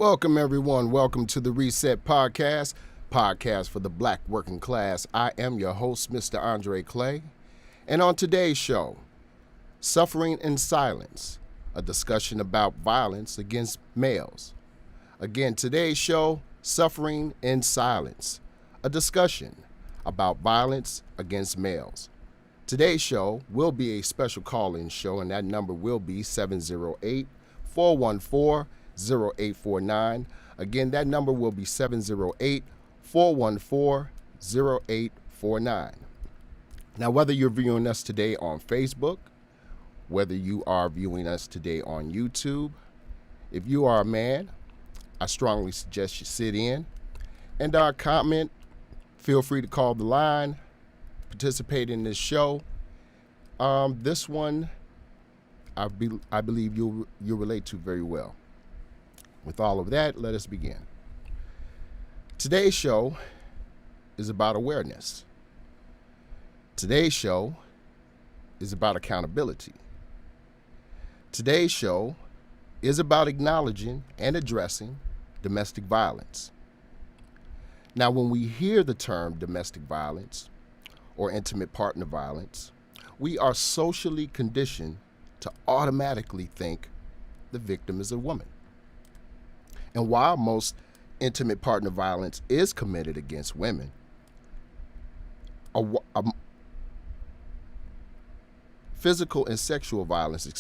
Welcome, everyone. Welcome to the Reset podcast for the Black working class. I am your host, Mr. Andre Clay. And on today's show, Suffering in Silence, a discussion about violence against males. Again, today's show, Suffering in Silence, a discussion about violence against males. Today's show will be a special call-in show, and that number will be 708-414-0849. Again, that number will be 708-414-0849. Now, whether you're viewing us today on Facebook, whether you are viewing us today on YouTube, if you are a man, I strongly suggest you sit in and comment. Feel free to call the line, participate in this show. This one, I believe you'll relate to very well. With all of that, let us begin. Today's show is about awareness. Today's show is about accountability. Today's show is about acknowledging and addressing domestic violence. Now, when we hear the term domestic violence or intimate partner violence, we are socially conditioned to automatically think the victim is a woman. And while most intimate partner violence is committed against women, physical and sexual violence, I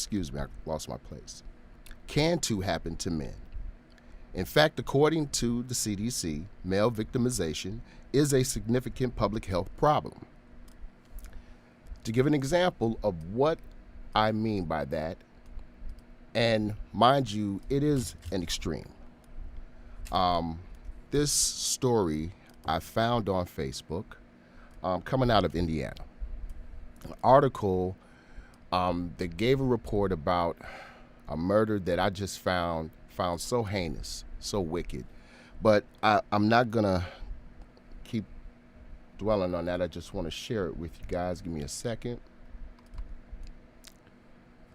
lost my place, can too happen to men. In fact, according to the CDC, male victimization is a significant public health problem. To give an example of what I mean by that, and mind you, it is an extreme. This story I found on Facebook, coming out of Indiana. An article that gave a report about a murder that I just found so heinous, so wicked. But I'm not gonna keep dwelling on that. I just want to share it with you guys. Give me a second.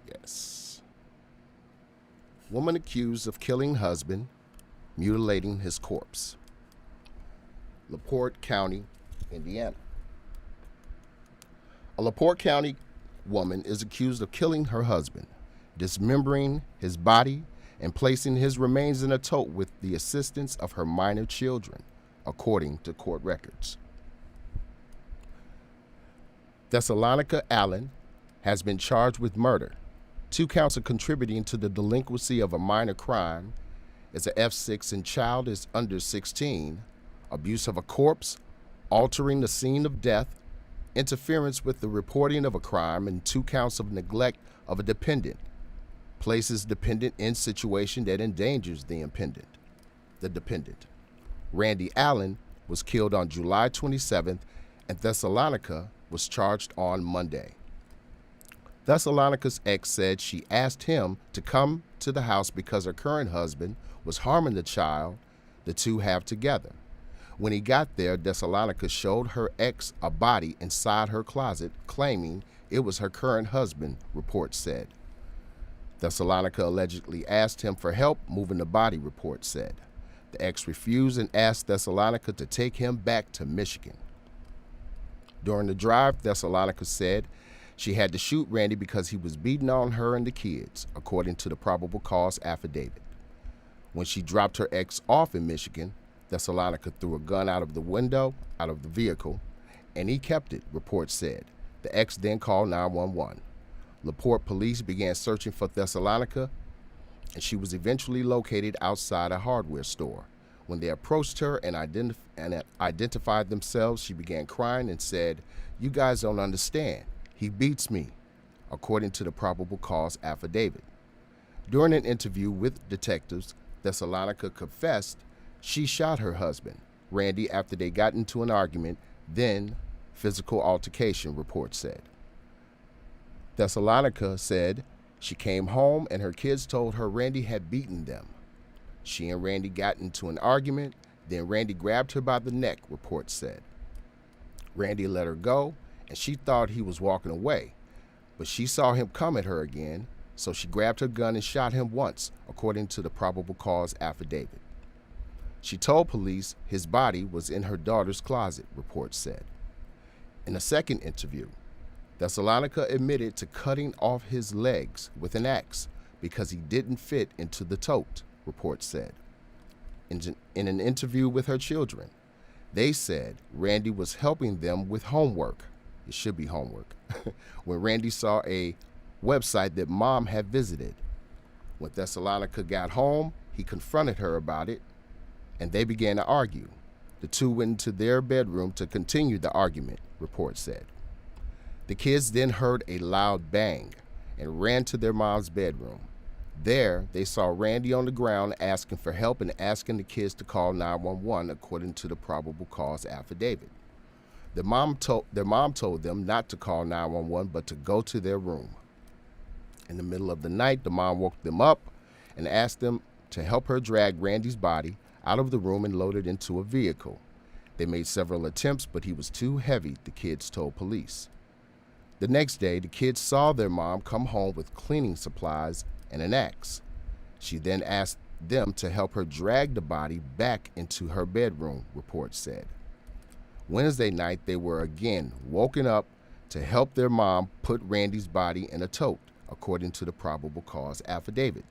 Yes. Woman accused of killing husband, mutilating his corpse. LaPorte County, Indiana. A LaPorte County woman is accused of killing her husband, dismembering his body, and placing his remains in a tote with the assistance of her minor children, according to court records. Thessalonica Allen has been charged with murder, 2 counts of contributing to the delinquency of a minor crime is a F6 and child is under 16, abuse of a corpse, altering the scene of death, interference with the reporting of a crime, and 2 counts of neglect of a dependent, places dependent in situation that endangers the dependent. Randy Allen was killed on July 27th, and Thessalonica was charged on Monday. Thessalonica's ex said she asked him to come to the house because her current husband was harming the child the two have together. When he got there, Thessalonica showed her ex a body inside her closet, claiming it was her current husband, reports said. Thessalonica allegedly asked him for help moving the body, reports said. The ex refused and asked Thessalonica to take him back to Michigan. During the drive, Thessalonica said she had to shoot Randy because he was beating on her and the kids, according to the probable cause affidavit. When she dropped her ex off in Michigan, Thessalonica threw a gun out of the vehicle, and he kept it, reports said. The ex then called 911. LaPorte police began searching for Thessalonica, and she was eventually located outside a hardware store. When they approached her and identified themselves, she began crying and said, "You guys don't understand. He beats me," according to the probable cause affidavit. During an interview with detectives, Thessalonica confessed she shot her husband, Randy, after they got into an argument, then physical altercation, reports said. Thessalonica said she came home and her kids told her Randy had beaten them. She and Randy got into an argument, then Randy grabbed her by the neck, reports said. Randy let her go, and she thought he was walking away, but she saw him come at her again, so she grabbed her gun and shot him once, according to the probable cause affidavit. She told police his body was in her daughter's closet, reports said. In a second interview, Thessalonica admitted to cutting off his legs with an axe because he didn't fit into the tote, reports said. In an interview with her children, they said Randy was helping them with homework. It should be homework. When Randy saw a website that Mom had visited. When Thessalonica got home, he confronted her about it, and they began to argue. The two went into their bedroom to continue the argument, reports said. The kids then heard a loud bang and ran to their mom's bedroom. There, they saw Randy on the ground asking for help and asking the kids to call 911, according to the probable cause affidavit. Their mom told them not to call 911, but to go to their room. In the middle of the night, the mom woke them up and asked them to help her drag Randy's body out of the room and load it into a vehicle. They made several attempts, but he was too heavy, the kids told police. The next day, the kids saw their mom come home with cleaning supplies and an axe. She then asked them to help her drag the body back into her bedroom, reports said. Wednesday night, they were again woken up to help their mom put Randy's body in a tote, according to the probable cause affidavit.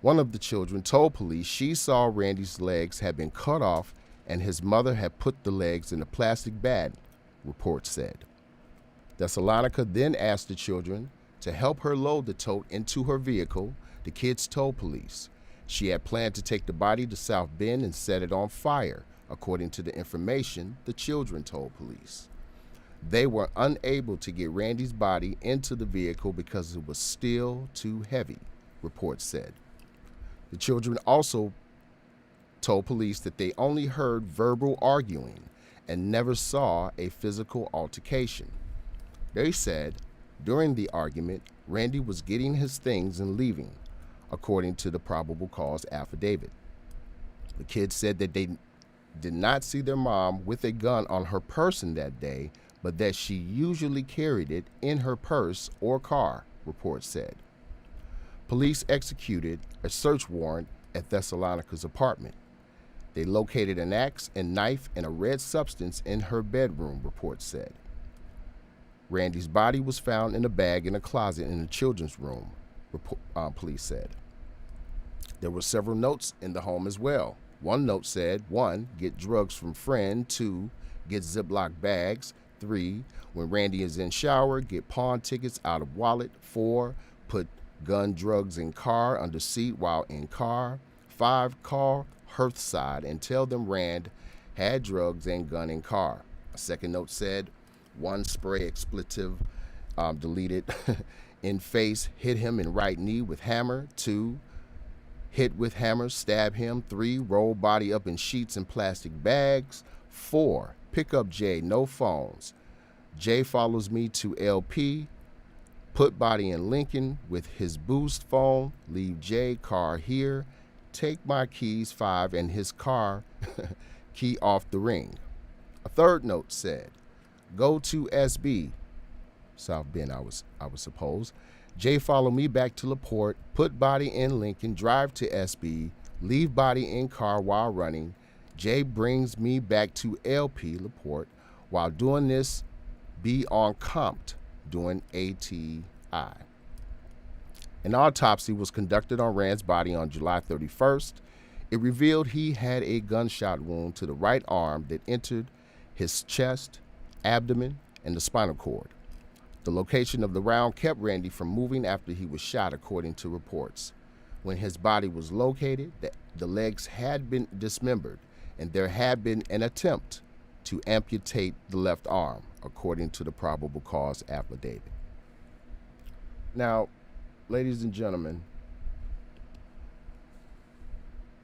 One of the children told police she saw Randy's legs had been cut off and his mother had put the legs in a plastic bag, reports said. Thessalonica then asked the children to help her load the tote into her vehicle, the kids told police. She had planned to take the body to South Bend and set it on fire, according to the information the children told police. They were unable to get Randy's body into the vehicle because it was still too heavy, reports said. The children also told police that they only heard verbal arguing and never saw a physical altercation. They said during the argument, Randy was getting his things and leaving, according to the probable cause affidavit. The kids said that they did not see their mom with a gun on her person that day, but that she usually carried it in her purse or car, reports said. Police executed a search warrant at Thessalonica's apartment. They located an axe and knife and a red substance in her bedroom, reports said. Randy's body was found in a bag in a closet in the children's room, police said. There were several notes in the home as well. One note said, 1, get drugs from friend. 2, get Ziploc bags. 3, when Randy is in shower, get pawn tickets out of wallet. 4, put gun, drugs in car under seat while in car. 5, call Hearthside and tell them Rand had drugs and gun in car. A second note said, 1, spray expletive deleted in face, hit him in right knee with hammer. 2, hit with hammer, stab him. 3, roll body up in sheets and plastic bags. 4, pick up Jay, no phones. Jay follows me to LP. Put body in Lincoln with his boost phone. Leave Jay, car here. Take my keys, 5, and his car key off the ring. A third note said, go to SB, South Bend, I would suppose. Jay follow me back to LaPorte, put body in Lincoln, drive to SB, leave body in car while running. Jay brings me back to LP, LaPorte. While doing this, be on Compte, doing ATI. An autopsy was conducted on Rand's body on July 31st. It revealed he had a gunshot wound to the right arm that entered his chest, abdomen, and the spinal cord. The location of the round kept Randy from moving after he was shot, according to reports. When his body was located, the legs had been dismembered, and there had been an attempt to amputate the left arm, according to the probable cause affidavit. Now, ladies and gentlemen,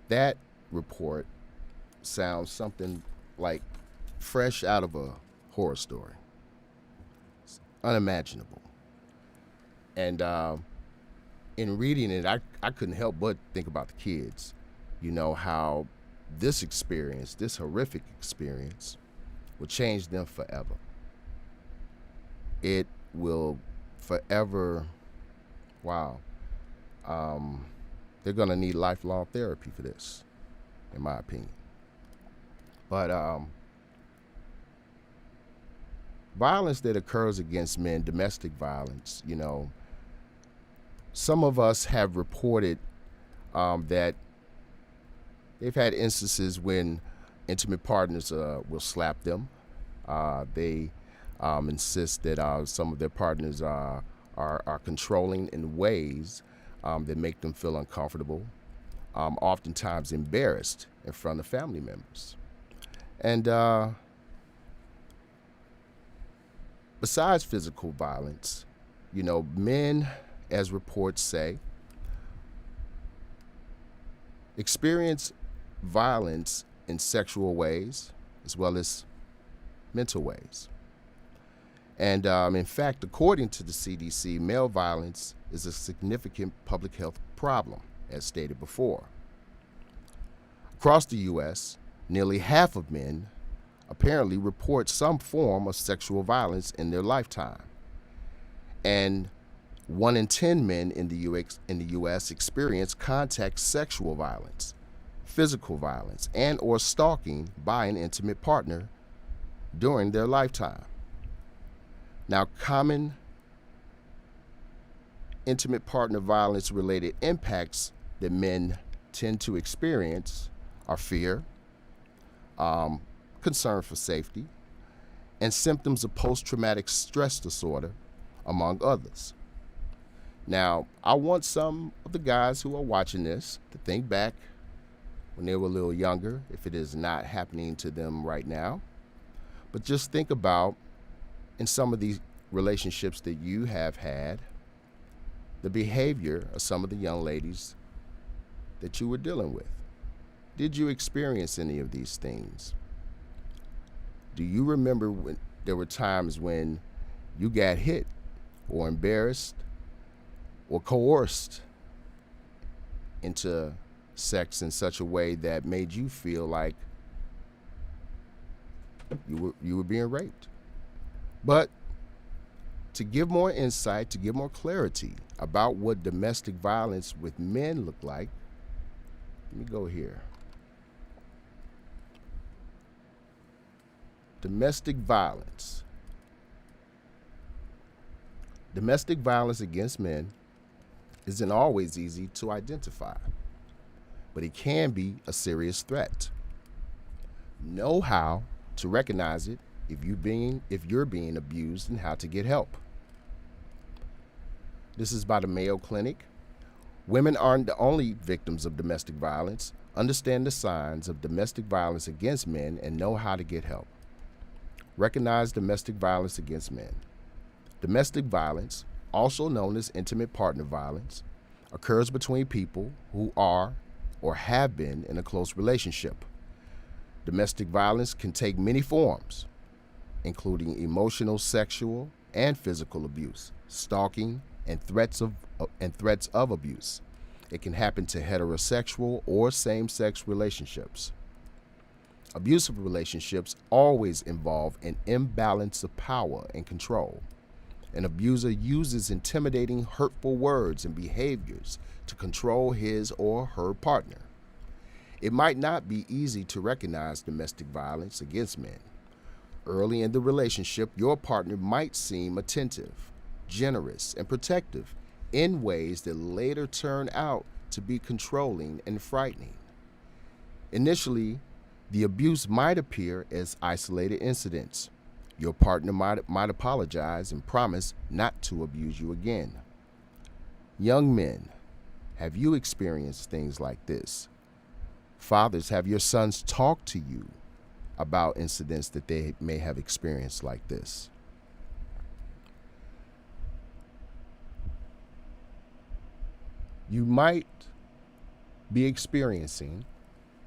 that report sounds something like fresh out of a horror story. It's unimaginable. And in reading it, I couldn't help but think about the kids. You know, how this experience, this horrific experience, will change them forever. It will forever Wow. Um, they're going to need lifelong therapy for this, in my opinion. But violence that occurs against men, domestic violence, some of us have reported that they've had instances when intimate partners will slap them. They insist that some of their partners are controlling in ways that make them feel uncomfortable, oftentimes embarrassed in front of family members. And besides physical violence, men, as reports say, experience violence in sexual ways as well as mental ways. And in fact, according to the CDC, male violence is a significant public health problem, as stated before. Across the U.S., nearly half of men apparently report some form of sexual violence in their lifetime. And 1 in 10 men in the U.S. experience contact sexual violence, physical violence, and or stalking by an intimate partner during their lifetime. Now, common intimate partner violence related impacts that men tend to experience are fear, concern for safety, and symptoms of post-traumatic stress disorder, among others. Now, I want some of the guys who are watching this to think back when they were a little younger, if it is not happening to them right now. But just think about, in some of these relationships that you have had, the behavior of some of the young ladies that you were dealing with. Did you experience any of these things? Do you remember when there were times when you got hit or embarrassed or coerced into sex in such a way that made you feel like you were being raped? But to give more insight, to give more clarity about what domestic violence with men look like, let me go here. Domestic violence. Domestic violence against men isn't always easy to identify, but it can be a serious threat. Know how to recognize it if you're being abused and how to get help. This is by the Mayo Clinic. Women aren't the only victims of domestic violence. Understand the signs of domestic violence against men and know how to get help. Recognize domestic violence against men. Domestic violence, also known as intimate partner violence, occurs between people who are or have been in a close relationship. Domestic violence can take many forms, including emotional, sexual, and physical abuse, stalking, and threats of abuse. It can happen to heterosexual or same-sex relationships. Abusive relationships always involve an imbalance of power and control. An abuser uses intimidating, hurtful words and behaviors to control his or her partner. It might not be easy to recognize domestic violence against men. Early in the relationship, your partner might seem attentive, generous, and protective in ways that later turn out to be controlling and frightening. Initially, the abuse might appear as isolated incidents. Your partner might apologize and promise not to abuse you again. Young men, have you experienced things like this? Fathers, have your sons talked to you about incidents that they may have experienced like this? You might be experiencing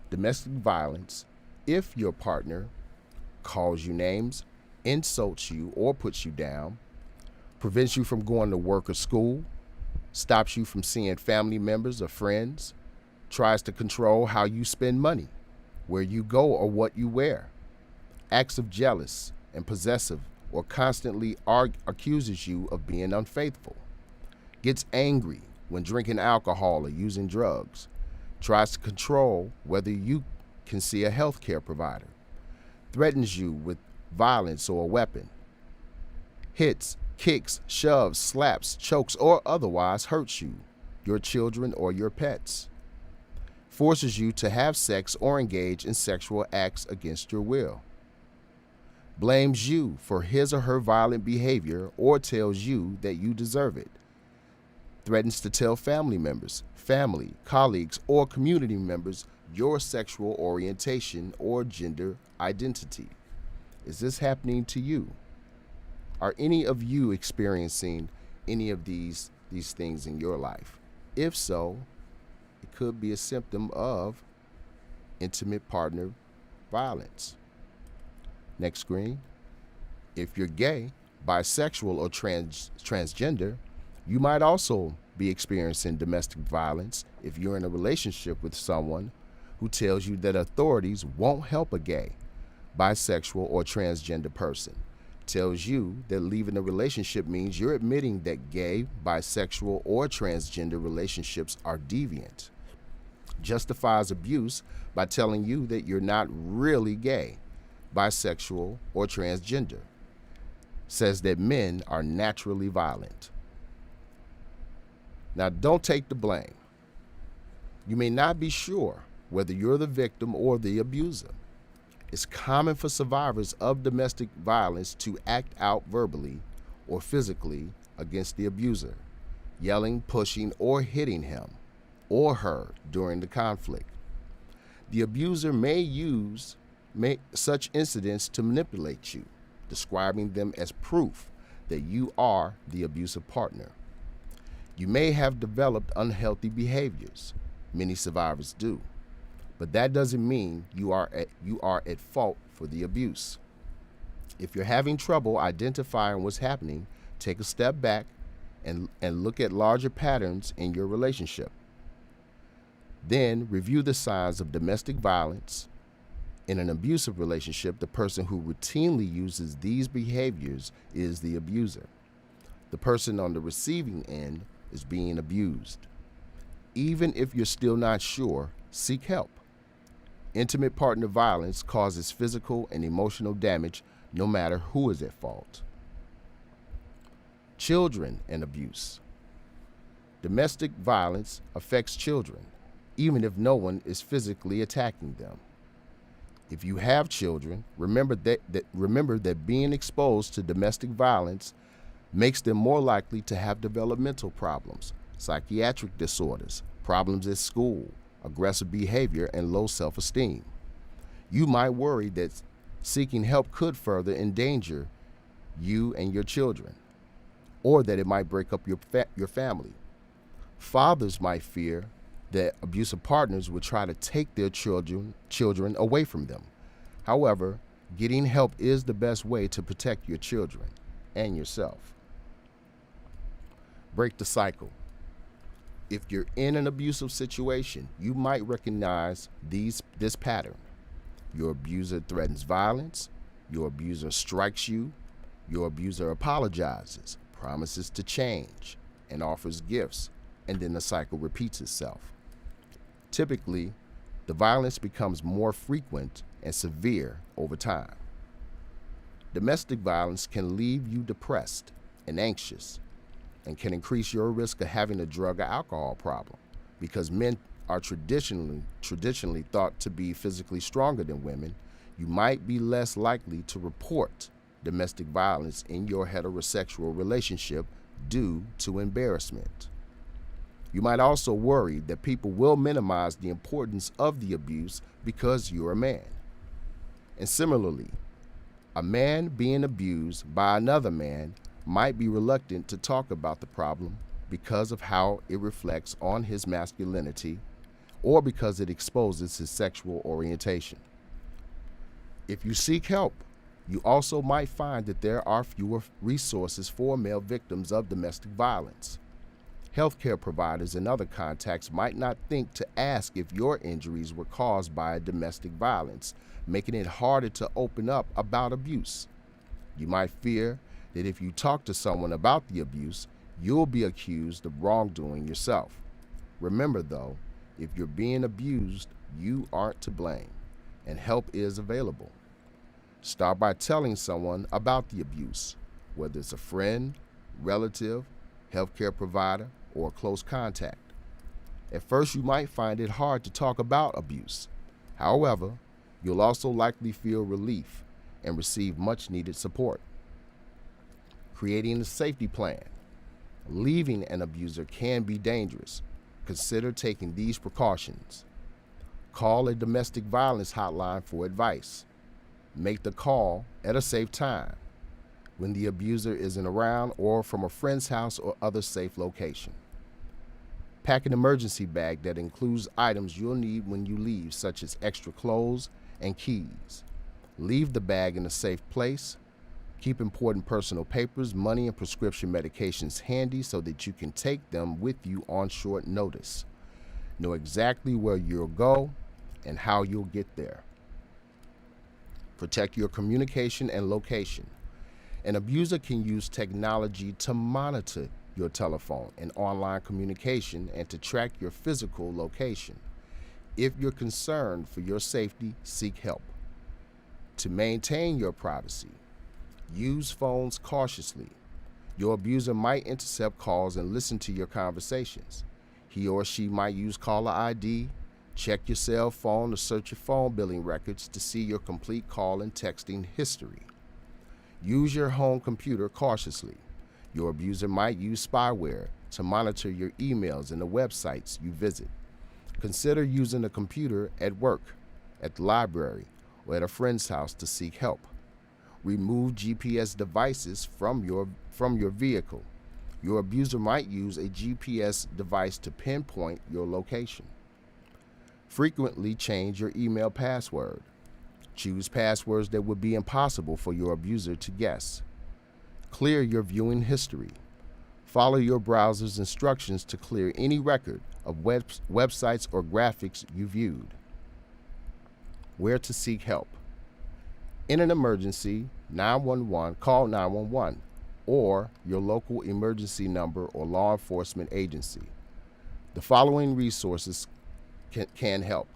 domestic violence if your partner calls you names, insults you or puts you down, prevents you from going to work or school, stops you from seeing family members or friends, tries to control how you spend money, where you go or what you wear, acts of jealous and possessive, or constantly accuses you of being unfaithful. gets angry when drinking alcohol or using drugs, tries to control whether you can see a healthcare provider, threatens you with violence or a weapon, hits, kicks, shoves, slaps, chokes, or otherwise hurts you, your children, or your pets, forces you to have sex or engage in sexual acts against your will, blames you for his or her violent behavior or tells you that you deserve it, threatens to tell family members, family, colleagues, or community members your sexual orientation or gender identity. Is this happening to you? Are any of you experiencing any of these things in your life? If so, it could be a symptom of intimate partner violence. Next screen. If you're gay, bisexual, or transgender, you might also be experiencing domestic violence if you're in a relationship with someone who tells you that authorities won't help a gay, bisexual, or transgender person, tells you that leaving a relationship means you're admitting that gay, bisexual, or transgender relationships are deviant, justifies abuse by telling you that you're not really gay, bisexual, or transgender, says that men are naturally violent. Now, don't take the blame. You may not be sure whether you're the victim or the abuser. It's common for survivors of domestic violence to act out verbally or physically against the abuser, yelling, pushing, or hitting him or her during the conflict. The abuser may use such incidents to manipulate you, describing them as proof that you are the abusive partner. You may have developed unhealthy behaviors. Many survivors do. But that doesn't mean you are at fault for the abuse. If you're having trouble identifying what's happening, take a step back and look at larger patterns in your relationship. Then review the signs of domestic violence. In an abusive relationship, the person who routinely uses these behaviors is the abuser. The person on the receiving end is being abused. Even if you're still not sure, seek help. Intimate partner violence causes physical and emotional damage no matter who is at fault. Children and abuse. Domestic violence affects children, even if no one is physically attacking them. If you have children, remember that being exposed to domestic violence makes them more likely to have developmental problems, psychiatric disorders, problems at school, aggressive behavior, and low self-esteem. You might worry that seeking help could further endanger you and your children, or that it might break up your family. Fathers might fear that abusive partners would try to take their children away from them. However, getting help is the best way to protect your children and yourself. Break the cycle. If you're in an abusive situation, you might recognize this pattern. Your abuser threatens violence, your abuser strikes you, your abuser apologizes, promises to change, and offers gifts, and then the cycle repeats itself. Typically, the violence becomes more frequent and severe over time. Domestic violence can leave you depressed and anxious, and can increase your risk of having a drug or alcohol problem, because men are traditionally thought to be physically stronger than women. You might be less likely to report domestic violence in your heterosexual relationship due to embarrassment. You might also worry that people will minimize the importance of the abuse because you're a man. And similarly, a man being abused by another man might be reluctant to talk about the problem because of how it reflects on his masculinity or because it exposes his sexual orientation. If you seek help, you also might find that there are fewer resources for male victims of domestic violence. Healthcare providers and other contacts might not think to ask if your injuries were caused by domestic violence, making it harder to open up about abuse. You might fear that if you talk to someone about the abuse, you'll be accused of wrongdoing yourself. Remember, though, if you're being abused, you aren't to blame, and help is available. Start by telling someone about the abuse, whether it's a friend, relative, healthcare provider, or a close contact. At first, you might find it hard to talk about abuse. However, you'll also likely feel relief and receive much needed support. Creating a safety plan. Leaving an abuser can be dangerous. Consider taking these precautions. Call a domestic violence hotline for advice. Make the call at a safe time, when the abuser isn't around or from a friend's house or other safe location. Pack an emergency bag that includes items you'll need when you leave, such as extra clothes and keys. Leave the bag in a safe place. Keep important personal papers, money, and prescription medications handy so that you can take them with you on short notice. Know exactly where you'll go and how you'll get there. Protect your communication and location. An abuser can use technology to monitor your telephone and online communication and to track your physical location. If you're concerned for your safety, seek help. To maintain your privacy, use phones cautiously. Your abuser might intercept calls and listen to your conversations. He or she might use caller ID. Check your cell phone to search your phone billing records to see your complete call and texting history. Use your home computer cautiously. Your abuser might use spyware to monitor your emails and the websites you visit. Consider using a computer at work, at the library, or at a friend's house to seek help. Remove GPS devices from your vehicle. Your abuser might use a GPS device to pinpoint your location. Frequently change your email password. Choose passwords that would be impossible for your abuser to guess. Clear your viewing history. Follow your browser's instructions to clear any record of websites or graphics you viewed. Where to seek help. In an emergency, 911, call 911 or your local emergency number or law enforcement agency. The following resources can help.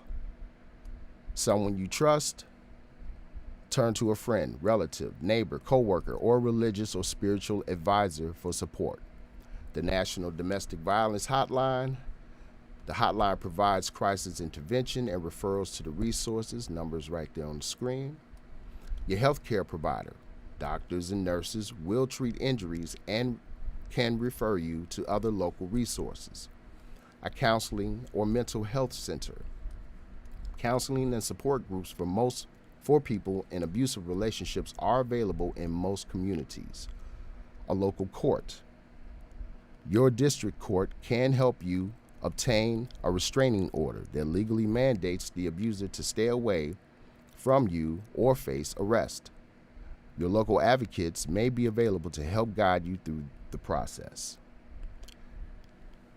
Someone you trust. Turn to a friend, relative, neighbor, coworker, or religious or spiritual advisor for support. The National Domestic Violence Hotline. The hotline provides crisis intervention and referrals to the resources, numbers right there on the screen. Your healthcare provider. Doctors and nurses will treat injuries and can refer you to other local resources. A counseling or mental health center. Counseling and support groups for people in abusive relationships are available in most communities. A local court. Your district court can help you obtain a restraining order that legally mandates the abuser to stay away from you or face arrest. Your local advocates may be available to help guide you through the process.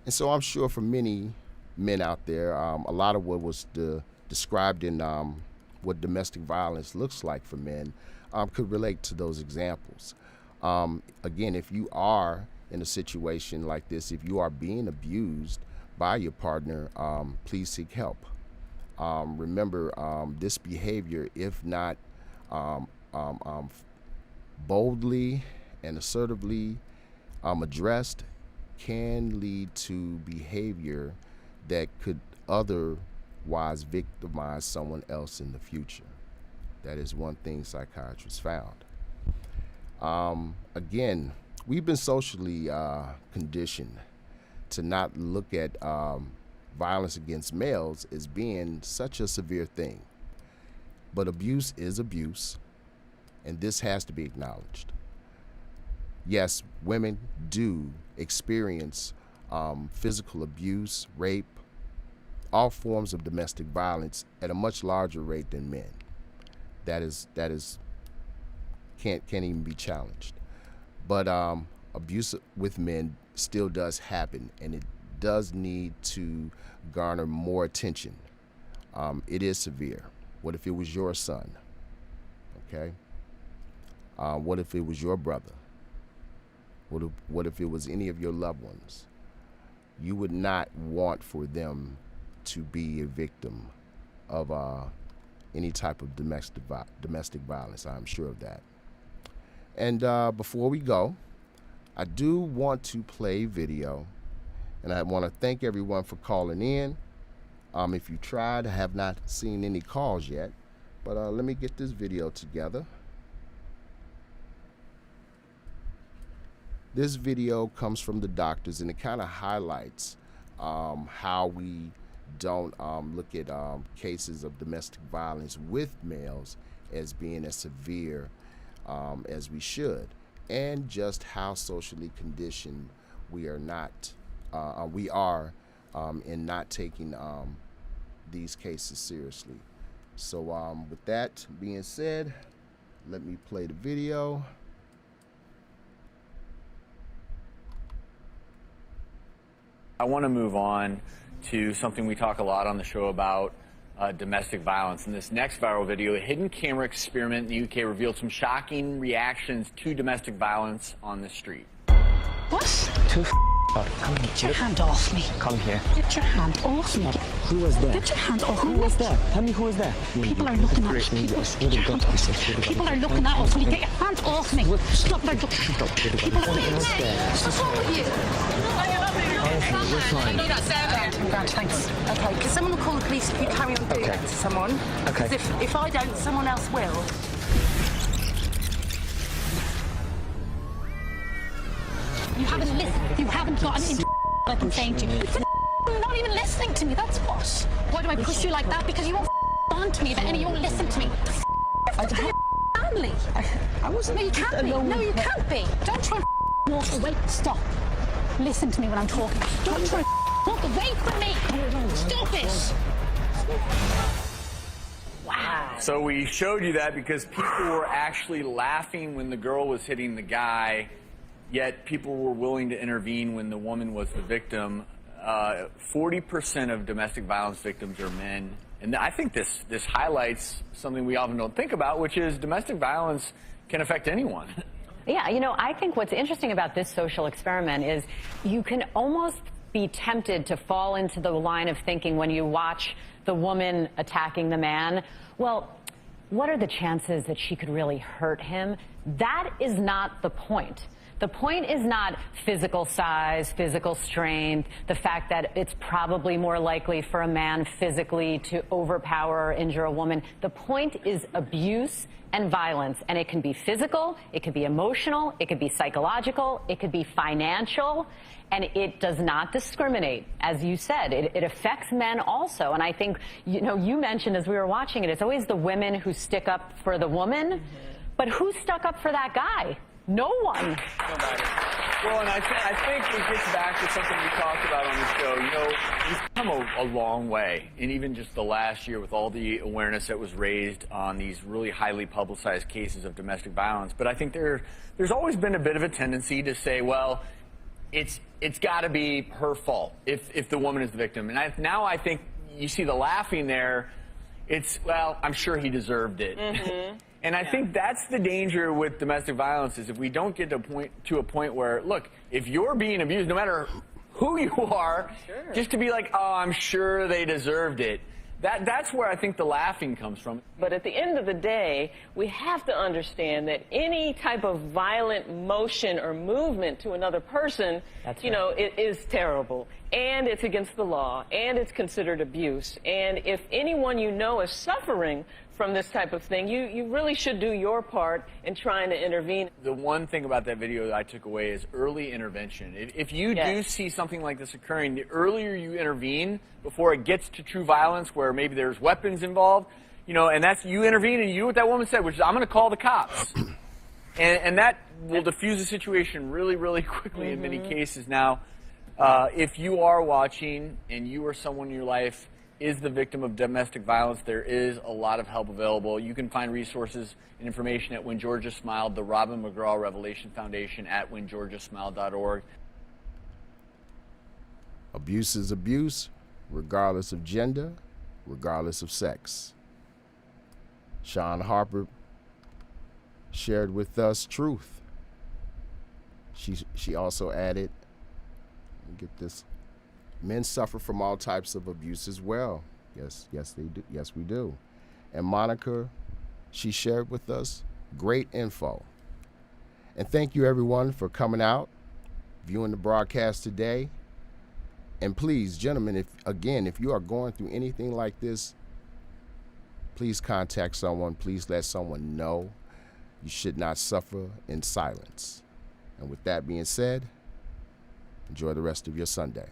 And so I'm sure for many men out there, a lot of what was described in what domestic violence looks like for men could relate to those examples. Again, if you are in a situation like this, if you are being abused by your partner, please seek help. Remember, this behavior, if not boldly and assertively addressed, can lead to behavior that could otherwise victimize someone else in the future. That is one thing psychiatrists found. Again, we've been socially conditioned to not look at violence against males as being such a severe thing. But abuse is abuse, and this has to be acknowledged. Yes, women do experience physical abuse, rape, all forms of domestic violence at a much larger rate than men. That is can't even be challenged. But abuse with men still does happen, and it does need to garner more attention. It is severe. What if it was your son? Okay. What if it was your brother? What if it was any of your loved ones? You would not want for them to be a victim of any type of domestic violence. I'm sure of that. And before we go, I do want to play video, and I want to thank everyone for calling in. If you tried, I have not seen any calls yet, but let me get this video together. This video comes from the doctors, and it kind of highlights how we don't look at cases of domestic violence with males as being as severe as we should, and just how socially conditioned we are in not taking these cases seriously. So with that being said, let me play the video. I want to move on to something we talk a lot on the show about, domestic violence. In this next viral video, a hidden camera experiment in the UK revealed some shocking reactions to domestic violence on the street. What? Come here. Get your hand off me. Come here. Get your hand off me. Who was there? Get your hand off me. Who was there? Tell me who was there. People are looking at us. People are looking at us. Will you get your hand off me? Stop there. People are looking at us. What's wrong with you? We're fine. Grant, thanks. Okay, can someone call the police if you carry on doing that to someone? Okay. Because if I don't, someone else will. You haven't listened. You haven't got an like I'm saying to you. You're not even listening to me, that's what. Why do I push you like that? Because you won't on to me, and you won't listen to me. I family. I wasn't. No, you can't be. No, you can't be. Don't try and walk away. Stop. Listen to me when I'm talking. Don't try and walk away from me. Stop it. Wow. So we showed you that because people were actually laughing when the girl was hitting the guy, yet people were willing to intervene when the woman was the victim. 40% of domestic violence victims are men. And I think this highlights something we often don't think about, which is domestic violence can affect anyone. Yeah, you know, I think what's interesting about this social experiment is you can almost be tempted to fall into the line of thinking when you watch the woman attacking the man, well, what are the chances that she could really hurt him? That is not the point. The point is not physical size, physical strength, the fact that it's probably more likely for a man physically to overpower or injure a woman. The point is abuse and violence, and it can be physical, it could be emotional, it could be psychological, it could be financial, and it does not discriminate. As you said, it affects men also, and I think, you know, you mentioned as we were watching it, it's always the women who stick up for the woman, but who stuck up for that guy? No one. Nobody. Well, and I think it gets back to something we talked about on the show. You know, we've come a long way, and even just the last year with all the awareness that was raised on these really highly publicized cases of domestic violence. But I think there's always been a bit of a tendency to say, well, it's got to be her fault if the woman is the victim. And now I think you see the laughing there. It's, well, I'm sure he deserved it. Mm-hmm. And I think that's the danger with domestic violence is if we don't get to a point where, look, if you're being abused, no matter who you are, just to be like, oh, I'm sure they deserved it. That's where I think the laughing comes from. But at the end of the day, we have to understand that any type of violent motion or movement to another person, you know, it is terrible. And it's against the law, and it's considered abuse. And if anyone you know is suffering from this type of thing, you really should do your part in trying to intervene. The one thing about that video that I took away is early intervention. If you do see something like this occurring, the earlier you intervene before it gets to true violence where maybe there's weapons involved, you know, and that's you intervene and you do what that woman said, which is I'm going to call the cops. And that will diffuse the situation really, really quickly in many cases. Now, if you are watching and you or someone in your life is the victim of domestic violence, there is a lot of help available. You can find resources and information at When Georgia Smiled, the Robin McGraw Revelation Foundation at whengeorgiasmiled.org. Abuse is abuse, regardless of gender, regardless of sex. Shawn Harper shared with us truth. She she also added, get this, men suffer from all types of abuse as well. Yes, they do. Yes, we do. And Monica, she shared with us great info. And thank you everyone for coming out, viewing the broadcast today. And please, gentlemen, if you are going through anything like this, please contact someone. Please let someone know. You should not suffer in silence. And with that being said, enjoy the rest of your Sunday.